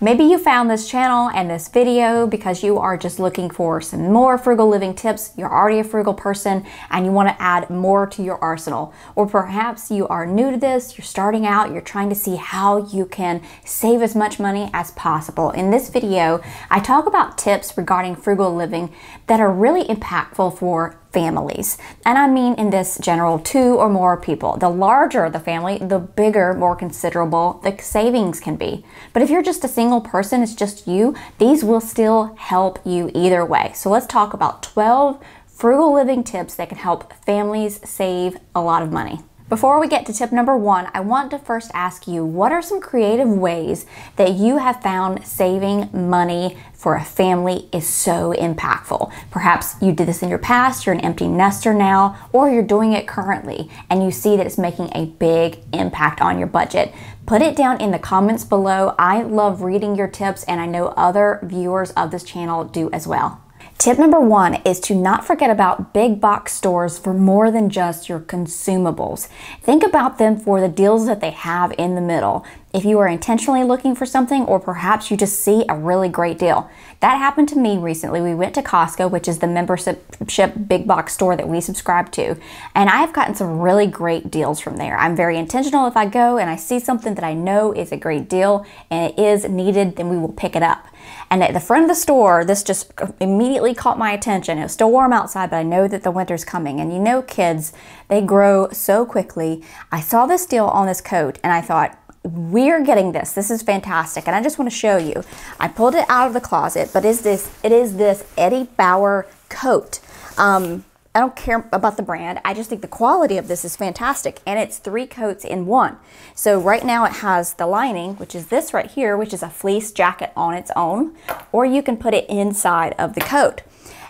Maybe you found this channel and this video because you are just looking for some more frugal living tips. You're already a frugal person and you want to add more to your arsenal. Or perhaps you are new to this, you're starting out, you're trying to see how you can save as much money as possible. In this video, I talk about tips regarding frugal living that are really impactful for families. And I mean in this general 2 or more people. The larger the family, the bigger, more considerable the savings can be. But if you're just a single person, it's just you, these will still help you either way. So let's talk about 12 frugal living tips that can help families save a lot of money. Before we get to tip number 1, I want to first ask you, what are some creative ways that you have found saving money for a family is so impactful? Perhaps you did this in your past, you're an empty nester now, or you're doing it currently and you see that it's making a big impact on your budget. Put it down in the comments below. I love reading your tips and I know other viewers of this channel do as well. Tip number 1 is to not forget about big box stores for more than just your consumables. Think about them for the deals that they have in the middle. If you are intentionally looking for something, or perhaps you just see a really great deal. That happened to me recently. We went to Costco, which is the membership big box store that we subscribe to, and I have gotten some really great deals from there. I'm very intentional. If I go and I see something that I know is a great deal and it is needed, then we will pick it up. And at the front of the store, this just immediately caught my attention. It was still warm outside, but I know that the winter's coming. And you know, kids, they grow so quickly. I saw this deal on this coat and I thought, we're getting this. This is fantastic. And I just want to show you. I pulled it out of the closet, but it is this Eddie Bauer coat. I don't care about the brand. I just think the quality of this is fantastic. And it's 3 coats in 1. So right now it has the lining, which is this right here, which is a fleece jacket on its own, or you can put it inside of the coat.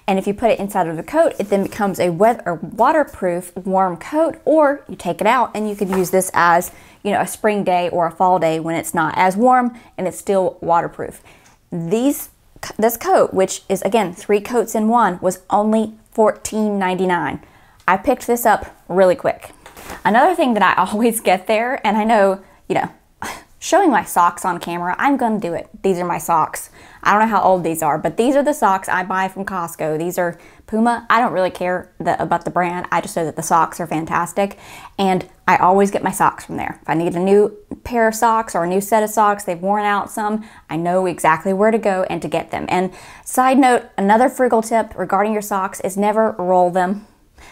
And if you put it inside of the coat, it then becomes a waterproof warm coat, or you take it out and you could use this as, you know, a spring day or a fall day when it's not as warm and it's still waterproof. This coat, which is again 3 coats in 1, was only $14.99. I picked this up really quick. Another thing that I always get there, and I know, you know, showing my socks on camera, I'm gonna do it. These are my socks. I don't know how old these are, but these are the socks I buy from Costco. These are Puma. I don't really care about the brand. I just know that the socks are fantastic, and I always get my socks from there. If I need a new pair of socks or a new set of socks, they've worn out some, I know exactly where to go and to get them. And side note, another frugal tip regarding your socks is never roll them,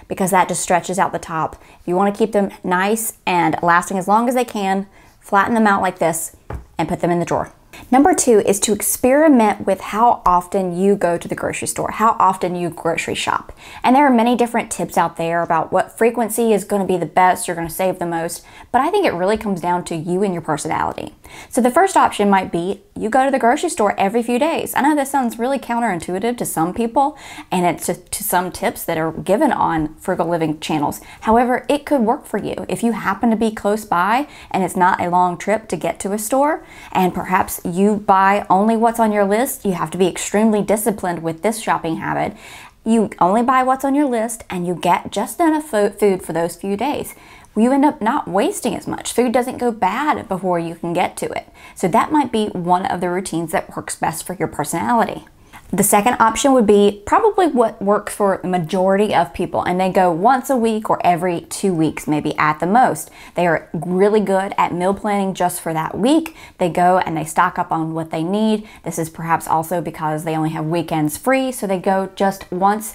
because that just stretches out the top. If you want to keep them nice and lasting as long as they can, flatten them out like this and put them in the drawer. Number 2 is to experiment with how often you go to the grocery store, how often you grocery shop. And there are many different tips out there about what frequency is going to be the best, you're going to save the most, but I think it really comes down to you and your personality. So the first option might be you go to the grocery store every few days. I know this sounds really counterintuitive to some people, and it's to some tips that are given on frugal living channels. However, it could work for you. If you happen to be close by and it's not a long trip to get to a store, and perhaps you buy only what's on your list, you have to be extremely disciplined with this shopping habit. You only buy what's on your list and you get just enough food for those few days. You end up not wasting as much. Food doesn't go bad before you can get to it. So that might be one of the routines that works best for your personality. The second option would be probably what works for the majority of people, and they go once a week or every 2 weeks, maybe at the most. They are really good at meal planning just for that week. They go and they stock up on what they need. This is perhaps also because they only have weekends free, so they go just once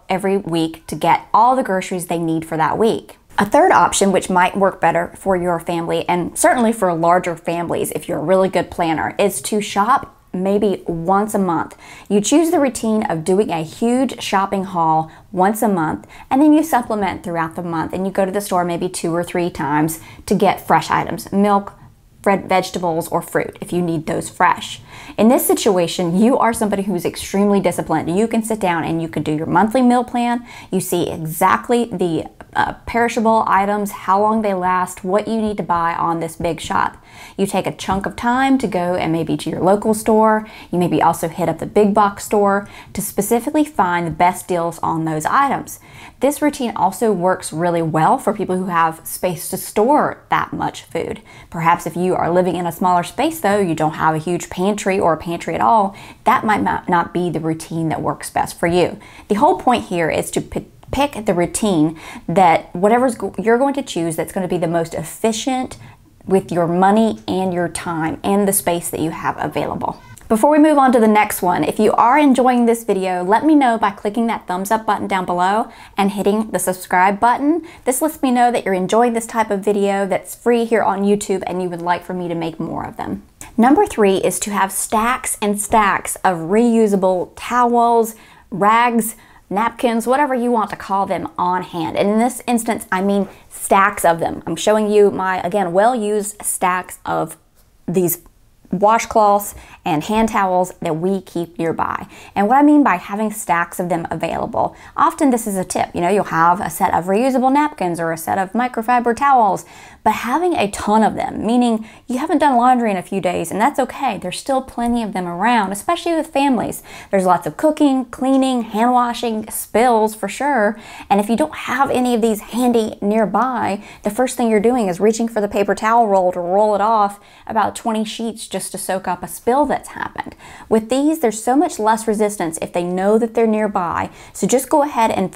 every week to get all the groceries they need for that week. A third option, which might work better for your family, and certainly for larger families if you're a really good planner, is to shop maybe once a month. You choose the routine of doing a huge shopping haul once a month, and then you supplement throughout the month, and you go to the store maybe 2 or 3 times to get fresh items, milk, vegetables, or fruit if you need those fresh. In this situation, you are somebody who's extremely disciplined. You can sit down and you can do your monthly meal plan. You see exactly the perishable items, how long they last, what you need to buy on this big shop. You take a chunk of time to go and maybe to your local store. You maybe also hit up the big box store to specifically find the best deals on those items. This routine also works really well for people who have space to store that much food. Perhaps if you are living in a smaller space though, you don't have a huge pantry or a pantry at all, that might not be the routine that works best for you. The whole point here is to pick the routine that you're going to choose that's going to be the most efficient with your money and your time and the space that you have available. Before we move on to the next one, if you are enjoying this video, let me know by clicking that thumbs up button down below and hitting the subscribe button. This lets me know that you're enjoying this type of video that's free here on YouTube and you would like for me to make more of them. Number 3 is to have stacks and stacks of reusable towels, rags, napkins, whatever you want to call them, on hand. And in this instance, I mean stacks of them. I'm showing you my, again, well-used stacks of these washcloths and hand towels that we keep nearby. And what I mean by having stacks of them available, often this is a tip, you'll have a set of reusable napkins or a set of microfiber towels, but having a ton of them, meaning you haven't done laundry in a few days, and that's okay. There's still plenty of them around, especially with families. There's lots of cooking, cleaning, hand washing, spills for sure. And if you don't have any of these handy nearby, the first thing you're doing is reaching for the paper towel roll to roll it off about 20 sheets just to soak up a spill that's happened. With these, there's so much less resistance if they know that they're nearby. So just go ahead and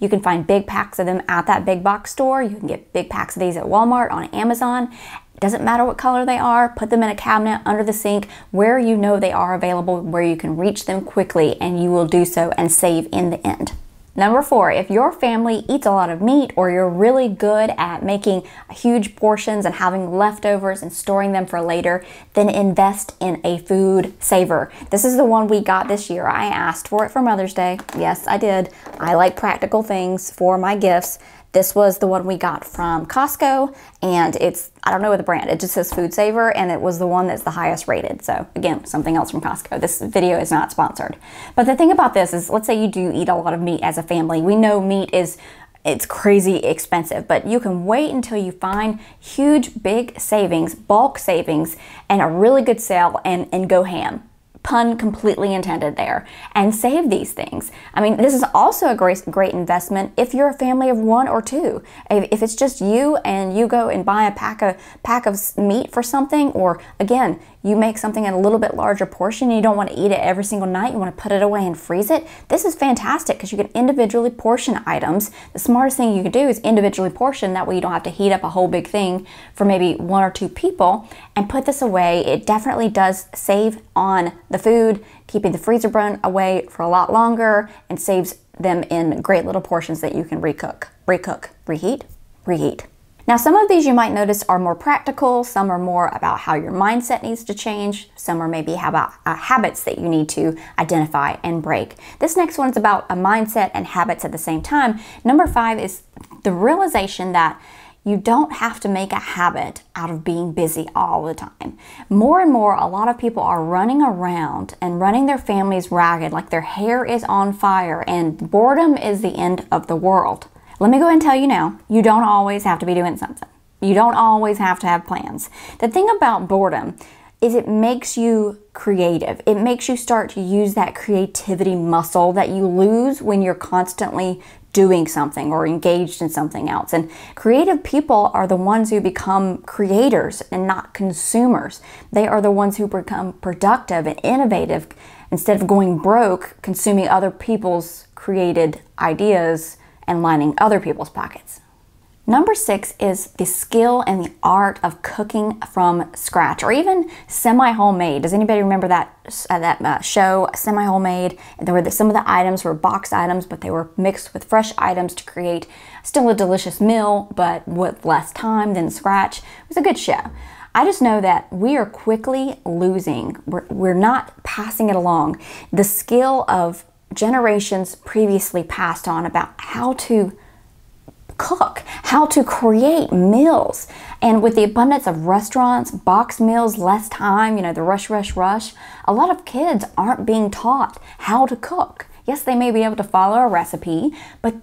you can find big packs of them at that big box store. You can get big packs of these at Walmart, on Amazon. It doesn't matter what color they are. Put them in a cabinet under the sink where you know they are available, where you can reach them quickly, and you will do so and save in the end. Number 4, if your family eats a lot of meat or you're really good at making huge portions and having leftovers and storing them for later, then invest in a food saver. This is the one we got this year. I asked for it for Mother's Day. Yes, I did. I like practical things for my gifts. This was the one we got from Costco, and I don't know what the brand, it just says Food Saver, and it was the one that's the highest rated. So again, something else from Costco. This video is not sponsored. But the thing about this is, let's say you do eat a lot of meat as a family. We know meat it's crazy expensive, but you can wait until you find huge, big savings, bulk savings, and a really good sale and go ham. Pun completely intended there, and save these things. I mean, this is also a great investment if you're a family of 1 or 2. If it's just you and you go and buy a pack of meat for something, or again, you make something in a little bit larger portion and you don't want to eat it every single night, you want to put it away and freeze it, this is fantastic because you can individually portion items. The smartest thing you can do is individually portion, that way you don't have to heat up a whole big thing for maybe 1 or 2 people, and put this away. It definitely does save on the food, keeping the freezer burn away for a lot longer, and saves them in great little portions that you can reheat. Now, some of these you might notice are more practical, some are more about how your mindset needs to change, some are maybe about habits that you need to identify and break. This next one's about a mindset and habits at the same time. Number 5 is the realization that you don't have to make a habit out of being busy all the time. More and more, a lot of people are running around and running their families ragged, like their hair is on fire, and boredom is the end of the world. Let me go and tell you now, you don't always have to be doing something. You don't always have to have plans. The thing about boredom is it makes you creative. It makes you start to use that creativity muscle that you lose when you're constantly doing something or engaged in something else. And creative people are the ones who become creators and not consumers. They are the ones who become productive and innovative instead of going broke, consuming other people's created ideas and lining other people's pockets. Number 6 is the skill and the art of cooking from scratch, or even semi-homemade. Does anybody remember that show, Semi-Homemade? Some of the items were box items, but they were mixed with fresh items to create still a delicious meal, but with less time than scratch. It was a good show. I just know that we are quickly losing, we're not passing it along, the skill of generations previously passed on about how to cook, how to create meals. And with the abundance of restaurants, box meals, less time, the rush, a lot of kids aren't being taught how to cook. Yes, they may be able to follow a recipe, but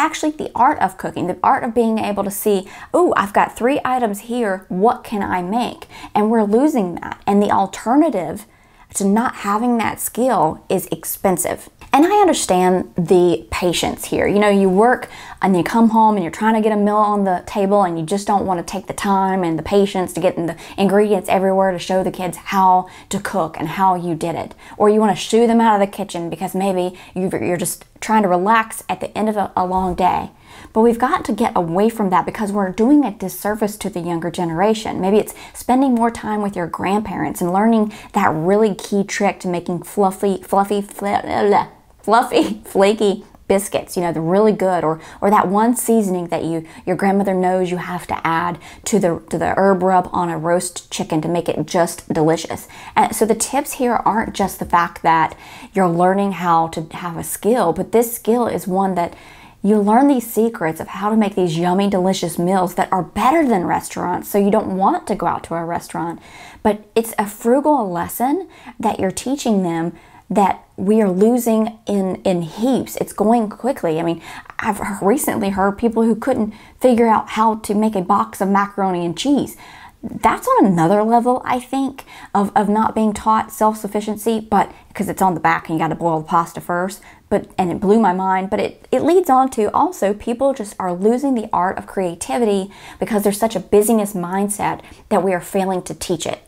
actually the art of cooking, the art of being able to see, oh, I've got 3 items here, what can I make? And we're losing that. And the alternative to not having that skill is expensive. And I understand the patience here. You know, you work and you come home and you're trying to get a meal on the table and you just don't want to take the time and the patience to get the ingredients everywhere to show the kids how to cook and how you did it. Or you want to shoo them out of the kitchen because maybe you're just trying to relax at the end of a long day. But we've got to get away from that because we're doing a disservice to the younger generation. Maybe it's spending more time with your grandparents and learning that really key trick to making fluffy, flaky biscuits, you know, the really good, or that one seasoning that your grandmother knows you have to add to the herb rub on a roast chicken to make it just delicious. And so the tips here aren't just the fact that you're learning how to have a skill, but this skill is one that you learn these secrets of how to make these yummy, delicious meals that are better than restaurants, so you don't want to go out to a restaurant. But it's a frugal lesson that you're teaching them that we are losing in heaps. It's going quickly. I mean, I've recently heard people who couldn't figure out how to make a box of macaroni and cheese. That's on another level, I think, of not being taught self-sufficiency, but because it's on the back and you got to boil the pasta first. And it blew my mind, but it leads on to also people just are losing the art of creativity because there's such a busyness mindset that we are failing to teach it.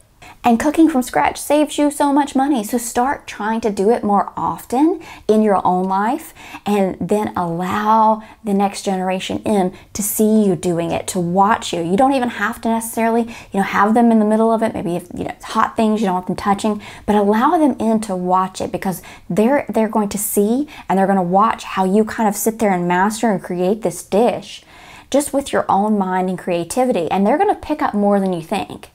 And cooking from scratch saves you so much money. So start trying to do it more often in your own life and then allow the next generation in to see you doing it, to watch you. You don't even have to necessarily, have them in the middle of it. Maybe if, it's hot things, you don't want them touching, but allow them in to watch it because they're going to see and they're going to watch how you kind of sit there and master and create this dish just with your own mind and creativity. And they're going to pick up more than you think.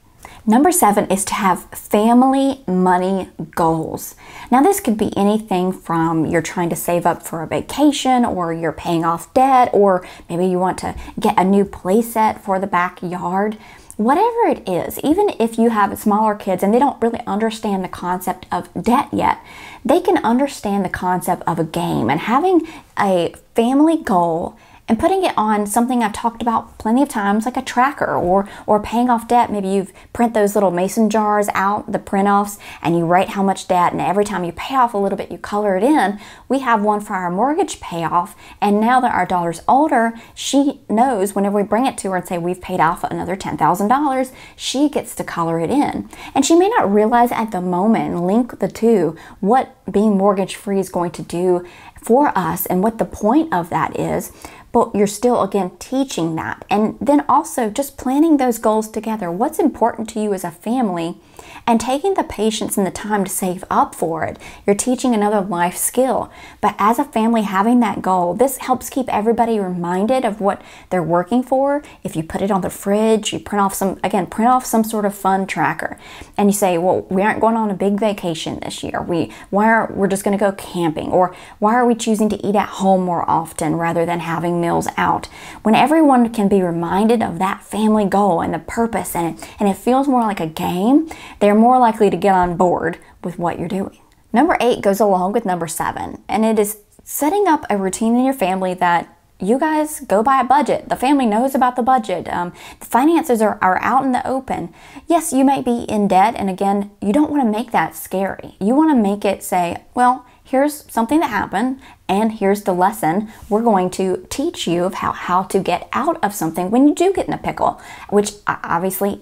Number 7 is to have family money goals. Now this could be anything from you're trying to save up for a vacation, or you're paying off debt, or maybe you want to get a new play set for the backyard. Whatever it is, even if you have smaller kids and they don't really understand the concept of debt yet, they can understand the concept of a game, and having a family goal and putting it on something I've talked about plenty of times, like a tracker or paying off debt. Maybe you print those little mason jars out, the print offs, and you write how much debt, and every time you pay off a little bit, you color it in. We have one for our mortgage payoff, and now that our daughter's older, she knows whenever we bring it to her and say we've paid off another $10,000, she gets to color it in. And she may not realize at the moment, link the two, what being mortgage free is going to do for us and what the point of that is. But you're still, again, teaching that. And then also just planning those goals together. What's important to you as a family, and taking the patience and the time to save up for it. You're teaching another life skill. But as a family, having that goal, this helps keep everybody reminded of what they're working for. If you put it on the fridge, you print off some sort of fun tracker. And you say, well, we aren't going on a big vacation this year. We're just going to go camping. Or why are we choosing to eat at home more often rather than having meals out? When everyone can be reminded of that family goal and the purpose, and it feels more like a game, they're more likely to get on board with what you're doing. Number 8 goes along with number 7, and it is setting up a routine in your family that you guys go by a budget. The family knows about the budget. The finances are out in the open. Yes, you might be in debt, and again, you don't want to make that scary. You want to make it say, well, here's something that happened, and here's the lesson. We're going to teach you of how to get out of something when you do get in a pickle, which obviously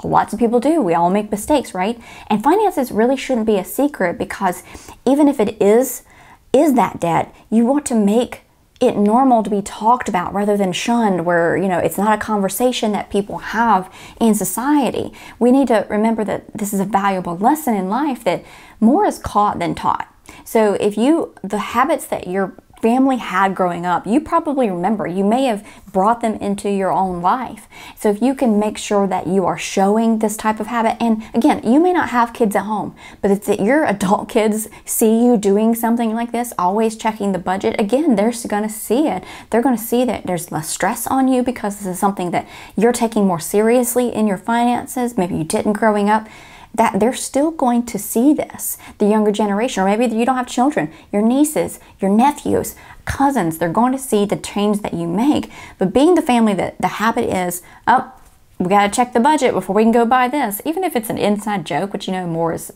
lots of people do. We all make mistakes, right? And finances really shouldn't be a secret, because even if it is that debt, you want to make it normal to be talked about rather than shunned, where it's not a conversation that people have in society. We need to remember that this is a valuable lesson in life, that more is caught than taught. So if the habits that your family had growing up, you probably remember, you may have brought them into your own life. So if you can make sure that you are showing this type of habit, and again, you may not have kids at home, but it's that your adult kids see you doing something like this, always checking the budget, again, they're going to see it. They're going to see that there's less stress on you because this is something that you're taking more seriously in your finances. Maybe you didn't growing up. that they're still going to see this. The younger generation, or maybe you don't have children, your nieces, your nephews, cousins, they're going to see the change that you make. But being the family that the habit is, oh, we got to check the budget before we can go buy this. Even if it's an inside joke, which, more is,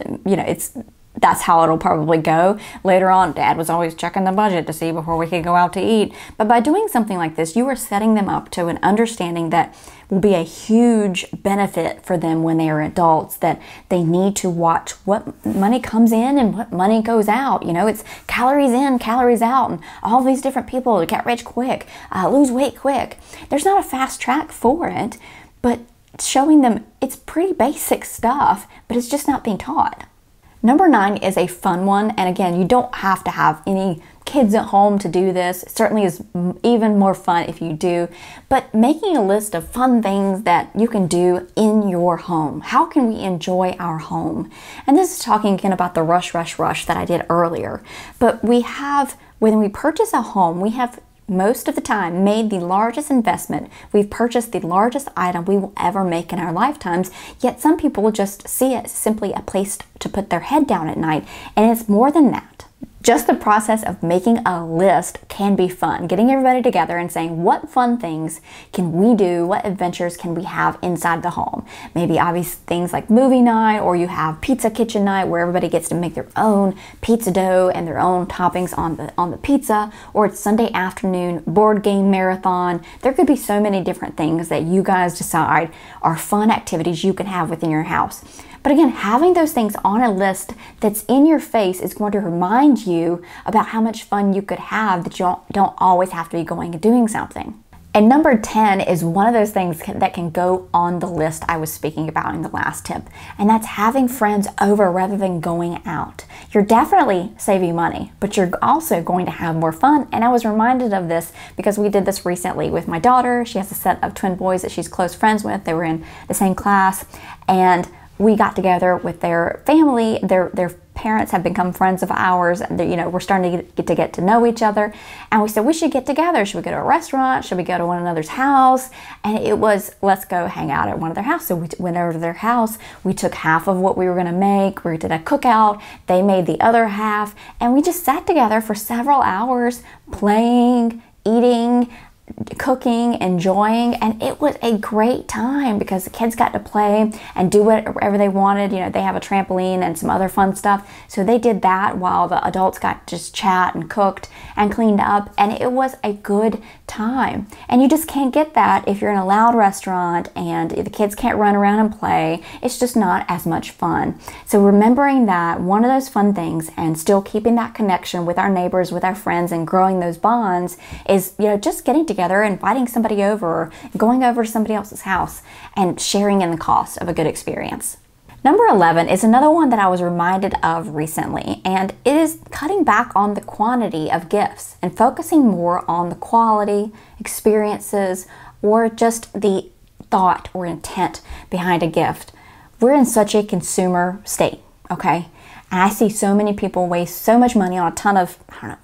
that's how it'll probably go. Later on, Dad was always checking the budget to see before we could go out to eat. But by doing something like this, you are setting them up to an understanding that will be a huge benefit for them when they are adults, that they need to watch what money comes in and what money goes out. It's calories in, calories out, and all these different people get rich quick, lose weight quick. There's not a fast track for it, but showing them it's pretty basic stuff, but it's just not being taught. Number 9 is a fun one, and again, you don't have to have any kids at home to do this. It certainly is even more fun if you do, but making a list of fun things that you can do in your home. How can we enjoy our home? And this is talking again about the rush that I did earlier. But when we purchase a home, we have most of the time made the largest investment. We've purchased the largest item we will ever make in our lifetimes, yet some people just see it as simply a place to put their head down at night, and it's more than that. Just the process of making a list can be fun. Getting everybody together and saying, what fun things can we do? What adventures can we have inside the home? Maybe obvious things like movie night, or you have pizza kitchen night where everybody gets to make their own pizza dough and their own toppings on the pizza, or it's Sunday afternoon board game marathon. There could be so many different things that you guys decide are fun activities you can have within your house. But again, having those things on a list that's in your face is going to remind you about how much fun you could have, that you don't always have to be going and doing something. And number 10 is one of those things that can go on the list I was speaking about in the last tip, and that's having friends over rather than going out. You're definitely saving money, but you're also going to have more fun. And I was reminded of this because we did this recently with my daughter. She has a set of twin boys that she's close friends with. They were in the same class, and we got together with their family. Their parents have become friends of ours. We're starting to get to know each other. And we said, we should get together. Should we go to a restaurant? Should we go to one another's house? And it was, let's go hang out at one of their houses. So we went over to their house. We took half of what we were going to make. We did a cookout. They made the other half. And we just sat together for several hours, playing, eating, cooking, enjoying, and it was a great time because the kids got to play and do whatever they wanted. They have a trampoline and some other fun stuff, so they did that while the adults got to just chat and cooked and cleaned up, and it was a good time. And you just can't get that if you're in a loud restaurant and the kids can't run around and play. It's just not as much fun. So remembering that one of those fun things and still keeping that connection with our neighbors, with our friends, and growing those bonds is just getting together, inviting somebody over, or going over to somebody else's house and sharing in the cost of a good experience. Number 11 is another one that I was reminded of recently, and it is cutting back on the quantity of gifts and focusing more on the quality, experiences, or just the thought or intent behind a gift. We're in such a consumer state, okay? And I see so many people waste so much money on a ton of,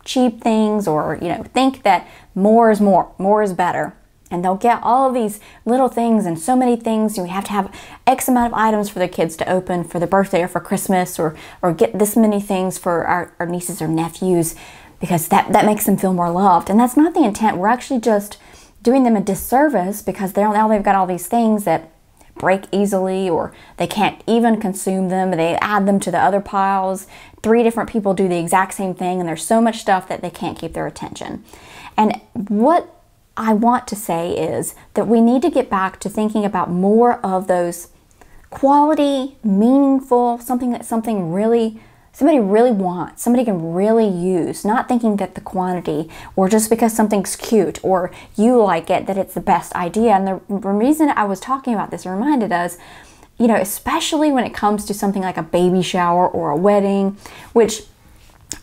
cheap things, or, think that more is more is better. And they'll get all of these little things and so many things. We have to have X amount of items for the kids to open for their birthday or for Christmas, or get this many things for our nieces or nephews, because that makes them feel more loved. And that's not the intent. We're actually just doing them a disservice because now they've got all these things that break easily, or they can't even consume them. They add them to the other piles. 3 different people do the exact same thing, and there's so much stuff that they can't keep their attention. And what I want to say is that we need to get back to thinking about more of those quality, meaningful, something that somebody really wants, somebody can really use, not thinking that the quantity, or just because something's cute or you like it, that it's the best idea. And the reason I was talking about this reminded us, especially when it comes to something like a baby shower or a wedding, which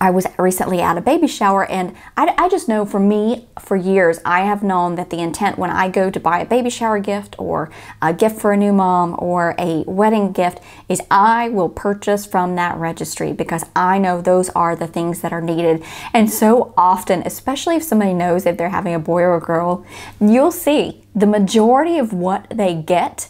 I was recently at a baby shower, and I just know, for me, for years, I have known that the intent when I go to buy a baby shower gift, or a gift for a new mom, or a wedding gift, is I will purchase from that registry, because I know those are the things that are needed. And so often, especially if somebody knows if they're having a boy or a girl, you'll see the majority of what they get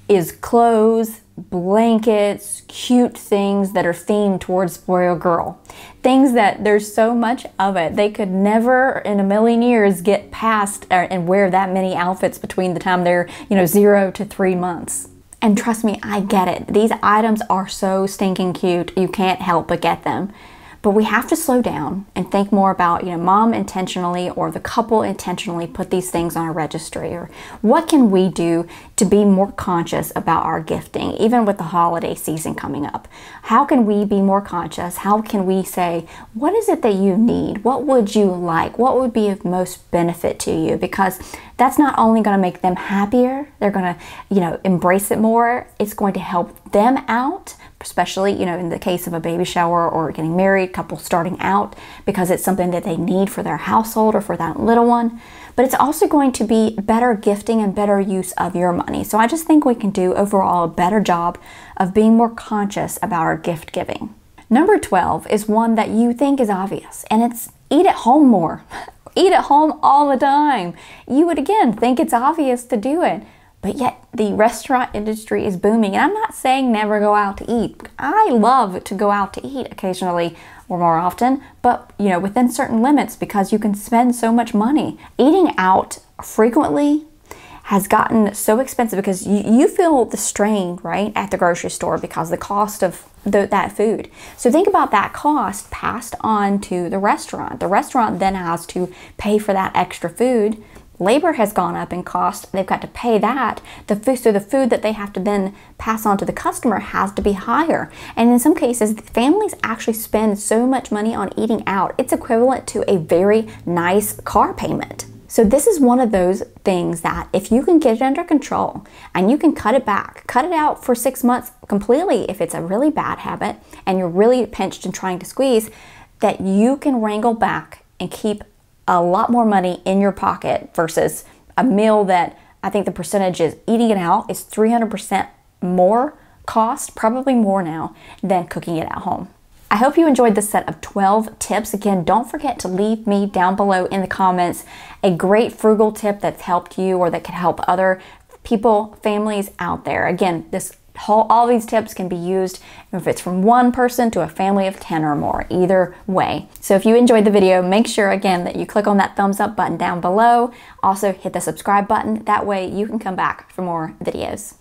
is clothes, blankets, cute things that are themed towards boy or girl. Things that there's so much of it. They could never in a million years get past and wear that many outfits between the time they're, 0 to 3 months. And trust me, I get it. These items are so stinking cute. You can't help but get them. But we have to slow down and think more about, mom intentionally or the couple intentionally put these things on a registry, or what can we do to be more conscious about our gifting, even with the holiday season coming up? How can we be more conscious? How can we say, what is it that you need? What would you like? What would be of most benefit to you? Because that's not only going to make them happier, they're going to, embrace it more. It's going to help them out, especially, in the case of a baby shower or getting married, couple starting out, because it's something that they need for their household or for that little one. But it's also going to be better gifting and better use of your money. So I just think we can do overall a better job of being more conscious about our gift giving. Number 12 is one that you think is obvious, and it's eat at home more. Eat at home all the time. You would again think it's obvious to do it, but yet the restaurant industry is booming. And I'm not saying never go out to eat. I love to go out to eat occasionally or more often, but within certain limits, because you can spend so much money. Eating out frequently has gotten so expensive because you feel the strain, right, at the grocery store because the cost of that food. So think about that cost passed on to the restaurant. The restaurant then has to pay for that extra food. Labor has gone up in cost. They've got to pay that. So the food that they have to then pass on to the customer has to be higher. And in some cases, families actually spend so much money on eating out. It's equivalent to a very nice car payment. So this is one of those things that if you can get it under control and you can cut it back, cut it out for 6 months completely if it's a really bad habit and you're really pinched and trying to squeeze, that you can wrangle back and keep a lot more money in your pocket versus a meal that I think the percentage is eating it out is 300% more cost, probably more now, than cooking it at home. I hope you enjoyed this set of 12 tips. Again, don't forget to leave me down below in the comments a great frugal tip that's helped you or that could help other people, families out there. Again, all these tips can be used if it's from one person to a family of 10 or more, either way. So if you enjoyed the video, make sure again that you click on that thumbs up button down below. Also hit the subscribe button. That way you can come back for more videos.